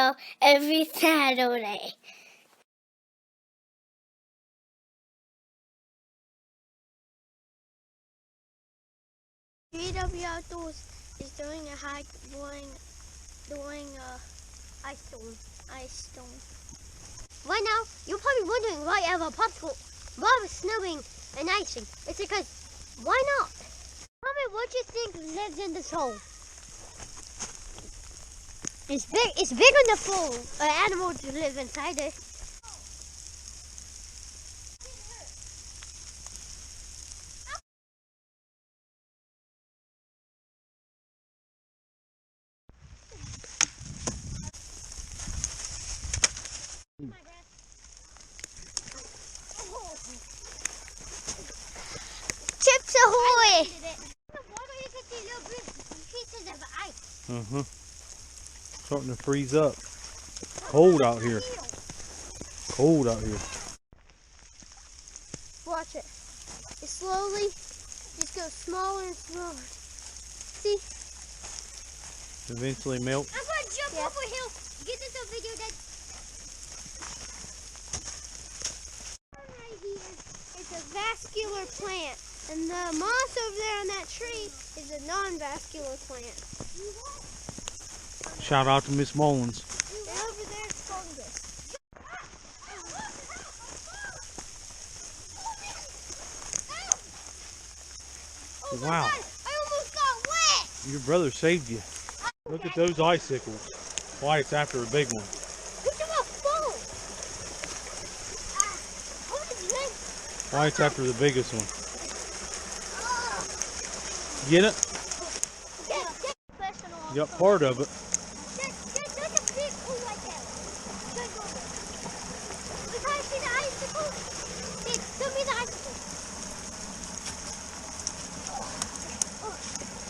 video every Saturday. GW Outdoors is doing a hike doing ice storm. Right now, you're probably wondering why I have a popsicle while it's snowing and icing. It's because, why not? Tell me what you think lives in this hole. It's big enough for an animal to live inside it. Chips ahoy! Starting to freeze up. Cold out here. Cold out here. Watch it. It slowly just goes smaller and smaller. See? Eventually melt. I'm going to jump off a hill. Get this on video, Dad. Right here is a vascular plant. And the moss over there on that tree is a non-vascular plant. Shout out to Miss Mullins. And over there is fungus. Oh Wow. God, I almost got wet. Your brother saved you. Look at those icicles. Why, it's after a big one. Look at my phone. Why, it's after the biggest one. Get it? You got part of it. There's a big hole right there. Can I see the icicle? Show me the icicle.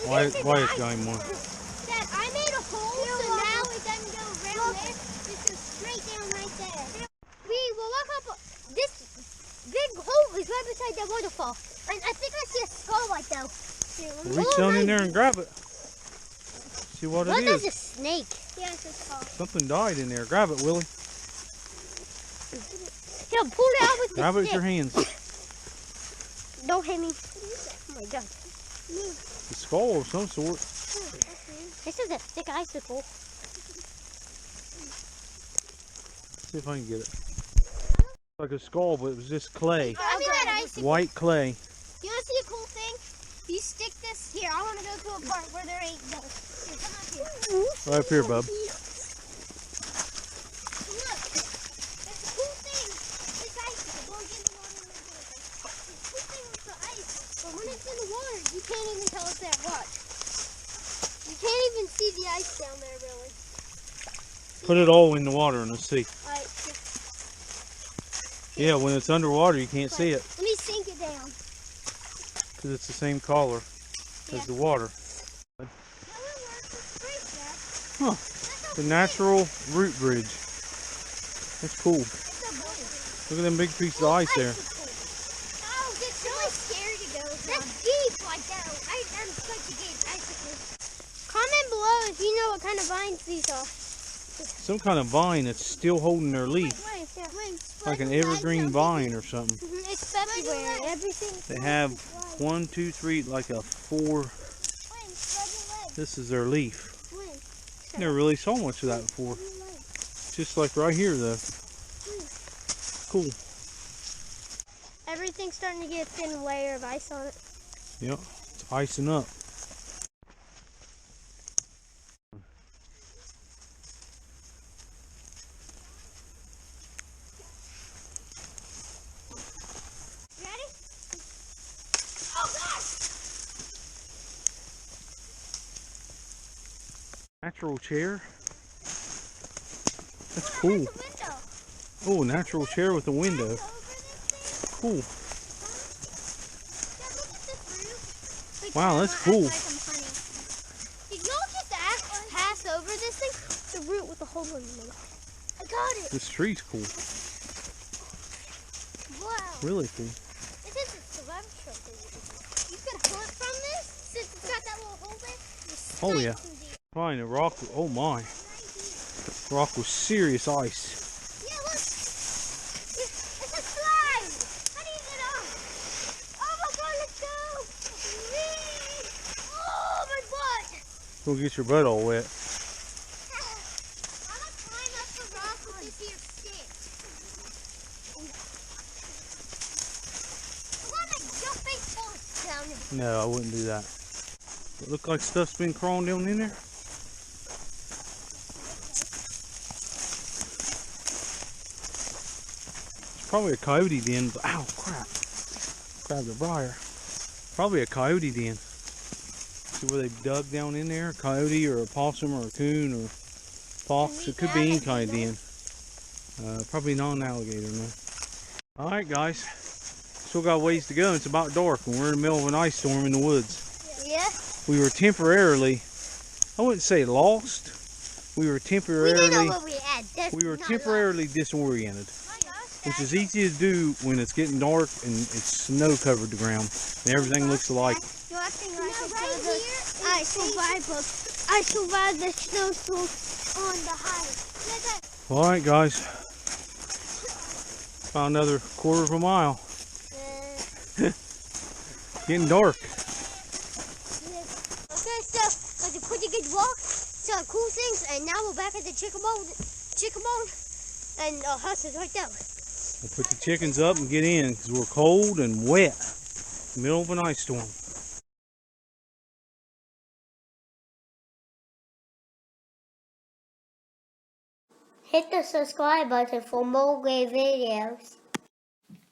Why it's got more? Dad, I made a hole, so now it doesn't go around there. It goes straight down right there. We will look up. This big hole is right beside that waterfall. And I think I see a skull right there. Reach down in there and grab it. See what it What is is. a snake? Yeah, it's a skull. Something died in there. Grab it, Willie. Here, pull it out with Grab the it with stick. your hands. Don't hit me. Oh my God. The skull of some sort. This is a thick icicle. See if I can get it. Like a skull, but it was just clay. Give me that icicle. White clay. You want to see a cool thing? You stick this here. I want to go to a part where there ain't no. Here, come up here. Right up here, bub. Look, there's a cool thing. This icicle. Don't get in the water and do it. The cool thing with the ice, but when it's in the water, you can't even tell it's there. Watch. You can't even see the ice down there, really. Put it all in the water and let's see. Alright. Yeah, when it's underwater, you can't see it. Let me sink it down. Because it's the same color as the water. Huh. The natural root bridge. That's cool. Look at them big pieces of ice there. Oh, it's really scary to go. That's deep like that. I'm such a deep icicle. Comment below if you know what kind of vines these are. Some kind of vine that's still holding their leaf. Like an evergreen vine or something. It's February. Everything. They have 1, 2, 3, like a 4. This is their leaf. Never really saw much of that before. Just like right here though. Cool. Everything's starting to get a thin layer of ice on it. Yep, it's icing up. Ready? Oh God! Natural chair. That's cool. Oh, natural chair with a window. Cool. Wow, that's cool. Did y'all just pass over this thing? The root with the hole in the middle. I got it. This tree's cool. Wow. Really cool. This is a survival thing. You can hunt from this since it's got that little hole there. Oh yeah. Fine, a rock. Oh my. Rock with serious ice. Yeah, look. It's a slide. How do you get off? Oh my God, let's go. Whee! Oh, my butt. Don't get your butt all wet. I'm going to climb up the rock with this here stick. I want to jump big force down there. No, I wouldn't do that. It look like stuff's been crawling down in there. It's probably a coyote den. But, ow, crap. Grabbed a briar. Probably a coyote den. See where they dug down in there? A coyote or a possum or a coon or fox. It could be any kind of den. Probably not an alligator, no. Alright guys. Still got ways to go. It's about dark and we're in the middle of an ice storm in the woods. Yeah. We were temporarily, I wouldn't say lost. We were temporarily, we didn't know where we at. we were temporarily disoriented, which is easy to do when it's getting dark and it's snow covered the ground and everything looks alike. You're acting like I survived the snowstorm on the hike. Alright guys, about another quarter of a mile. Getting dark. Okay, so that's a pretty good walk. So cool things, and now we're back at the chicken bone, and our house is right there. We'll put the chickens up and get in because we're cold and wet. Middle of an ice storm. Hit the subscribe button for more great videos.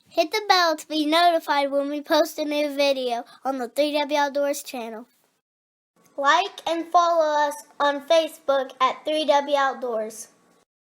Hit the bell to be notified when we post a new video on the 3W Outdoors channel. Like and follow us on Facebook at 3W Outdoors.